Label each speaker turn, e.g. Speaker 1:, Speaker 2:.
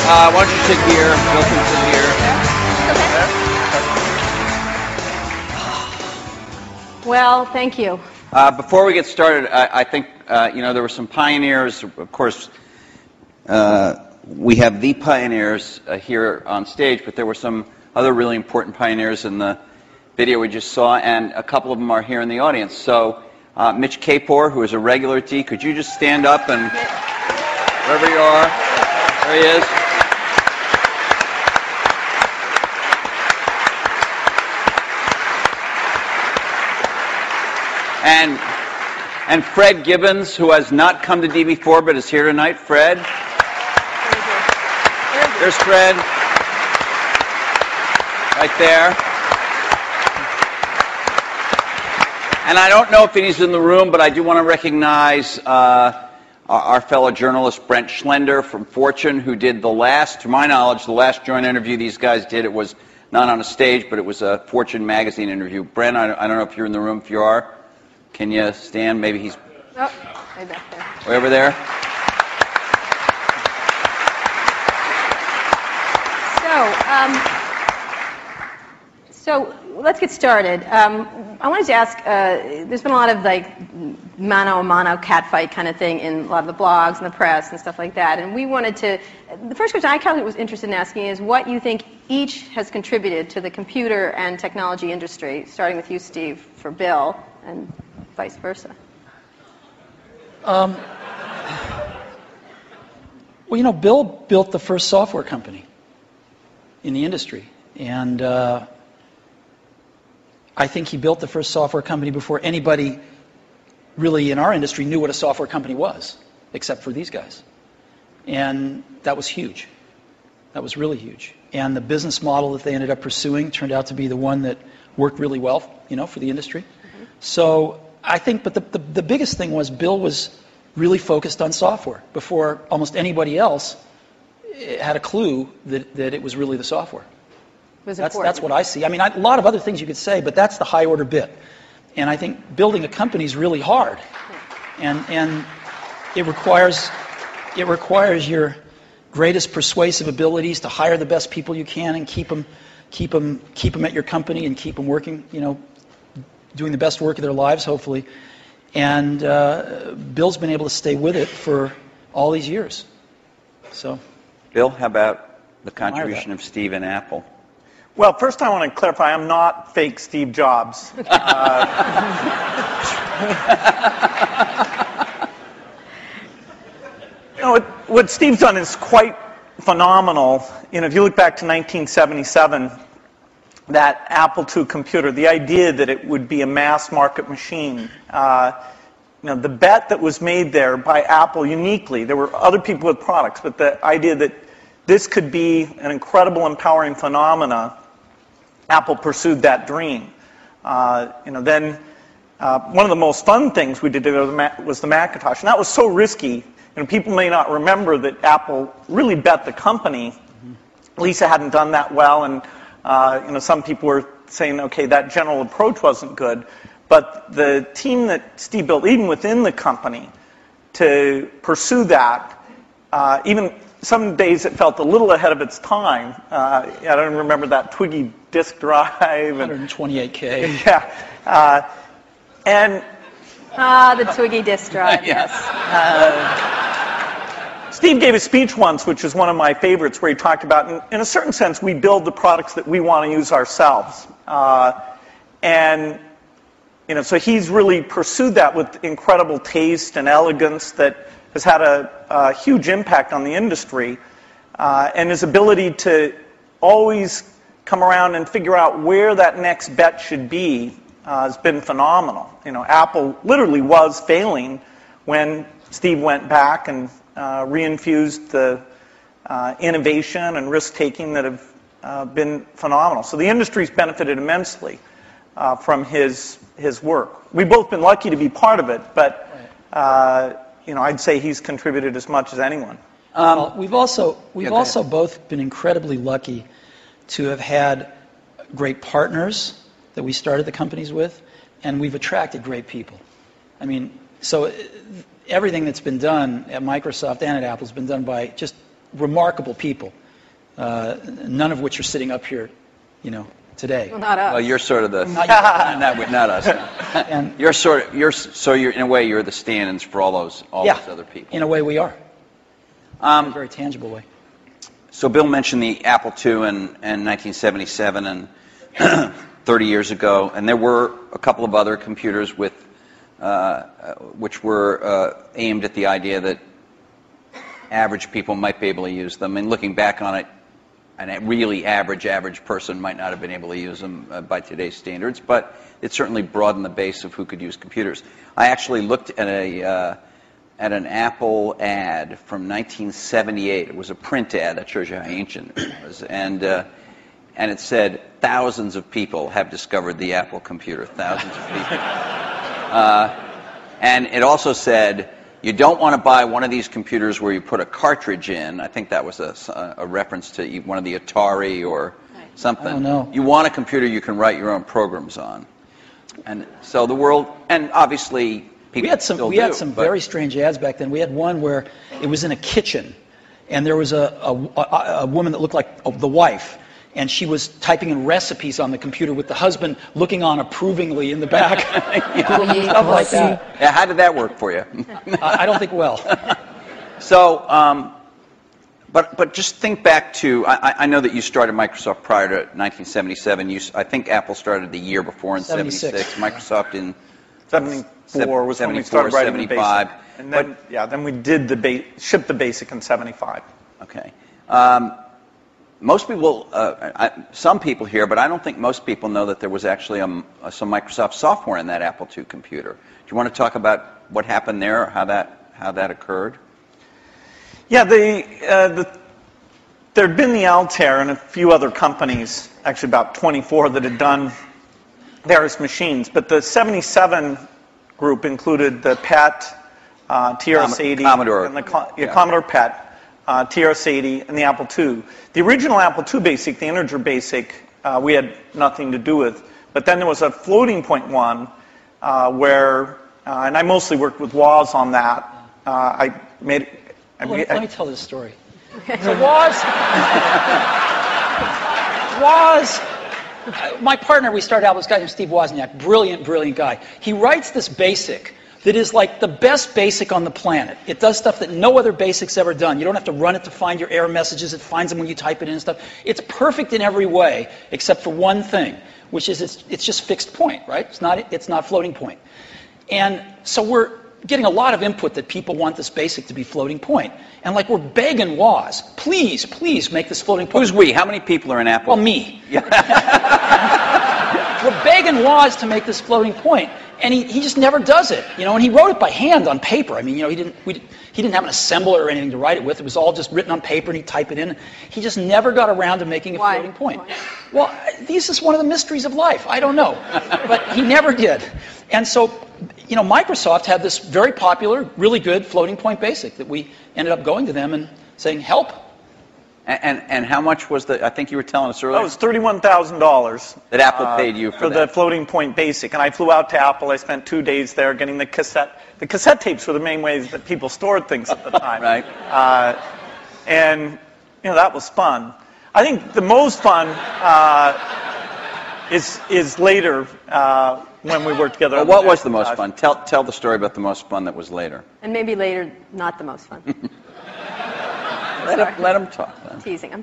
Speaker 1: Why don't you sit here? Bill can sit here.
Speaker 2: Okay. Well, thank you.
Speaker 1: Before we get started, I think there were some pioneers. Of course, we have the pioneers here on stage, but there were some other really important pioneers in the video we just saw, and a couple of them are here in the audience. So, Mitch Kapor, who is a regular at D, could you just stand up and wherever you are, there he is. And Fred Gibbons, who has not come to D before but is here tonight. Fred. There's Fred. Right there. And I don't know if he's in the room, but I do want to recognize our fellow journalist Brent Schlender from Fortune, who did the last, to my knowledge, the last joint interview these guys did. It was not on a stage, but it was a Fortune magazine interview. Brent, I don't know if you're in the room. If you are, can you stand? Maybe he's
Speaker 2: way back there.
Speaker 1: Way over there.
Speaker 2: So let's get started. I wanted to ask, there's been a lot of mano-a-mano catfight kind of thing in a lot of the blogs and the press and stuff like that, and we wanted to, the first question I kind of was interested in asking is what you think each has contributed to the computer and technology industry, starting with you, Steve, for Bill, and vice versa.
Speaker 3: Well, Bill built the first software company in the industry, and I think he built the first software company before anybody really in our industry knew what a software company was, except for these guys. And that was huge. That was really huge. And the business model that they ended up pursuing turned out to be the one that worked really well, for the industry. Mm-hmm. So I think, but the biggest thing was Bill was really focused on software before almost anybody else had a clue that it was really the software. That's what I see. I mean, a lot of other things you could say, but that's the high order bit. And I think building a company is really hard, and it requires your greatest persuasive abilities to hire the best people you can and keep them at your company and keep them working, doing the best work of their lives, hopefully. And Bill's been able to stay with it for all these years. So,
Speaker 1: Bill, how about the contribution of Steve and Apple?
Speaker 4: Well, first I want to clarify, I'm not fake Steve Jobs. What Steve's done is quite phenomenal. If you look back to 1977, that Apple II computer, the idea that it would be a mass market machine, the bet that was made there by Apple uniquely, there were other people with products, but the idea that this could be an incredible, empowering phenomena, Apple pursued that dream. Then one of the most fun things we did was the Macintosh, and that was so risky. People may not remember that Apple really bet the company. Mm-hmm. Lisa hadn't done that well, and some people were saying, okay, that general approach wasn't good. But the team that Steve built, even within the company, to pursue that, even some days it felt a little ahead of its time. I don't remember that Twiggy disk drive.
Speaker 3: 128K.
Speaker 4: Yeah.
Speaker 2: The Twiggy disk drive, yes.
Speaker 4: Steve gave a speech once, which is one of my favorites, where he talked about, in a certain sense, we build the products that we want to use ourselves. So he's really pursued that with incredible taste and elegance that has had a huge impact on the industry. And his ability to always come around and figure out where that next bet should be has been phenomenal. Apple literally was failing when Steve went back and reinfused the innovation and risk-taking that have been phenomenal. So the industry's benefited immensely from his work. We've both been lucky to be part of it, but I'd say he's contributed as much as anyone.
Speaker 3: We've also both been incredibly lucky to have had great partners that we started the companies with, and we've attracted great people. I mean, so everything that's been done at Microsoft and at Apple has been done by just remarkable people, none of which are sitting up here, today.
Speaker 2: Well, not us.
Speaker 1: Well, you're sort of the
Speaker 3: Not
Speaker 1: not us.
Speaker 3: And
Speaker 1: You're in a way you're the stand-ins for all those other people.
Speaker 3: in a way we are. In a very tangible way.
Speaker 1: So Bill mentioned the Apple II in 1977 and 30 years ago, and there were a couple of other computers with which were aimed at the idea that average people might be able to use them. And looking back on it, a really average person might not have been able to use them by today's standards, but it certainly broadened the base of who could use computers. I actually looked at an Apple ad from 1978. It was a print ad that shows you how ancient it was, and it said thousands of people have discovered the Apple computer. Thousands of people, and it also said, you don't want to buy one of these computers where you put a cartridge in. I think that was a reference to one of the Atari or something.
Speaker 3: I don't know.
Speaker 1: You want a computer you can write your own programs on. And so the world, and obviously people
Speaker 3: We had some very strange ads back then. We had one where it was in a kitchen, and there was a woman that looked like the wife, and she was typing in recipes on the computer with the husband looking on approvingly in the back. Stuff like that.
Speaker 1: Yeah, how did that work for you?
Speaker 3: I don't think well.
Speaker 1: So, but just think back to, I know that you started Microsoft prior to 1977. I think Apple started the year before in 76. Microsoft in
Speaker 4: 74 was when we started writing the
Speaker 1: 75.
Speaker 4: basic. And then we did shipped the basic in 75.
Speaker 1: Okay. Most people, some people here, but I don't think most people know that there was actually some Microsoft software in that Apple II computer. Do you want to talk about what happened there, or how that occurred?
Speaker 4: Yeah, there'd been the Altair and a few other companies, actually about 24, that had done various machines. But the 77 group included the PET, TRS-80,
Speaker 1: Commodore.
Speaker 4: and Commodore PET. TRS-80, and the Apple II. The original Apple II Basic, the integer Basic, we had nothing to do with. But then there was a floating point one where, and I mostly worked with Woz on that.
Speaker 3: Let me tell this story. So Woz, my partner, we started out with this guy named Steve Wozniak, brilliant guy. He writes this Basic that is like the best Basic on the planet. It does stuff that no other Basic's ever done. You don't have to run it to find your error messages. It finds them when you type it in and stuff. It's perfect in every way, except for one thing, which is it's just fixed point, right? It's not floating point. And so we're getting a lot of input that people want this Basic to be floating point. And like we're begging Woz, please make this floating point.
Speaker 1: Who's we? How many people are in Apple?
Speaker 3: Well, me. We're begging Woz to make this floating point. And he just never does it, and he wrote it by hand on paper. I mean, he didn't have an assembler or anything to write it with. It was all just written on paper, and he'd type it in. He just never got around to making a floating point.
Speaker 2: Why?
Speaker 3: Well, this is one of the mysteries of life. I don't know, but he never did. And so, Microsoft had this very popular, really good floating point Basic that we ended up going to them and saying, help.
Speaker 1: And how much was I think you were telling us earlier?
Speaker 4: That was $31,000.
Speaker 1: That Apple paid you for that.
Speaker 4: The floating point Basic. And I flew out to Apple. I spent 2 days there getting the cassette. The cassette tapes were the main ways that people stored things at the time.
Speaker 1: Right.
Speaker 4: And, that was fun. I think the most fun is later when we worked together.
Speaker 1: Well, what was the most fun? Tell the story about the most fun that was later.
Speaker 2: And maybe later, not the most fun.
Speaker 1: Let him talk.
Speaker 2: I'm teasing.